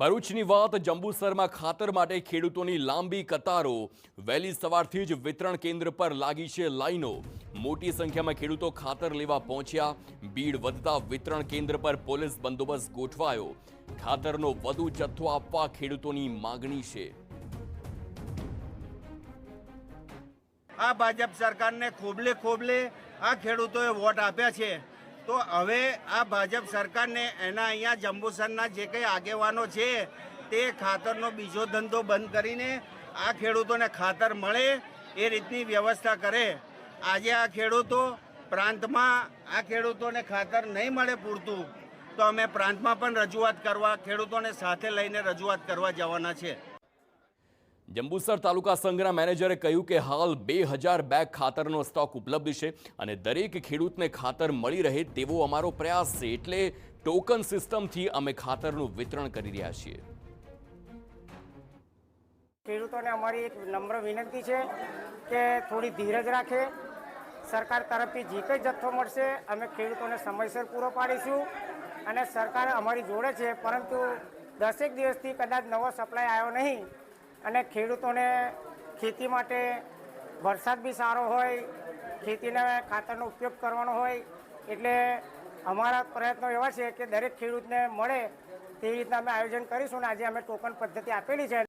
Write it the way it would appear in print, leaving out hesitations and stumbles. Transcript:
ભરૂચની વાત જંબુસરમાં ખાતર માટે ખેડૂતોની લાંબી કતારો। વહેલી સવારથી જ વિતરણ કેન્દ્ર પર લાગી છે લાઈનો। મોટી સંખ્યામાં ખેડૂતો ખાતર લેવા પહોંચ્યા। ભીડ વધતા વિતરણ કેન્દ્ર પર પોલીસ બંદોબસ્ત ગોઠવાયો। ખાતરનો વધુ જથ્થો આપવા ખેડૂતોની માંગણી છે। આ ભાજપ સરકારને ખોબલે ખોબલે આ ખેડૂતોએ વોટ આપ્યા છે, તો હવે આ ભાજપ સરકારને એના અહીંયા જંબુસરના જે કંઈ આગેવાનો છે તે ખાતરનો બીજો ધંધો બંધ કરીને આ ખેડૂતોને ખાતર મળે એ રીતની વ્યવસ્થા કરે। આજે આ ખેડૂતો પ્રાંતમાં આ ખેડૂતોને ખાતર નહીં મળે પૂરતું, તો અમે પ્રાંતમાં પણ રજૂઆત કરવા, ખેડૂતોને સાથે લઈને રજૂઆત કરવા જવાના છે। જંબુસર તાલુકા સંઘના મેનેજરે કહ્યું કે હાલ 2000 બેગ ખાતરનો સ્ટોક ઉપલબ્ધ છે અને દરેક ખેડૂતને ખાતર મળી રહે તેવો અમારો પ્રયાસ છે, એટલે ટોકન સિસ્ટમથી અમે ખાતરનું વિતરણ કરી રહ્યા છીએ। ખેડૂતોને અમારી એક નમ્ર વિનંતી છે કે થોડી ધીરજ રાખે। સરકાર તરફથી જે કંઈ જથ્થો મળશે અમે ખેડૂતોને સમયસર પૂરો પાડીશું અને સરકાર અમારી જોડે છે, પરંતુ 10 દિવસથી કદાચ નવો સપ્લાય આવ્યો નહીં અને ખેડૂતોને ખેતી માટે વરસાદ બી સારો હોય, ખેતીને ખાતરનો ઉપયોગ કરવાનો હોય, એટલે અમારા પ્રયત્નો એવા છે કે દરેક ખેડૂતને મળે તેવી રીતના અમે આયોજન કરીશું અને આજે અમે ટોકન પદ્ધતિ આપેલી છે।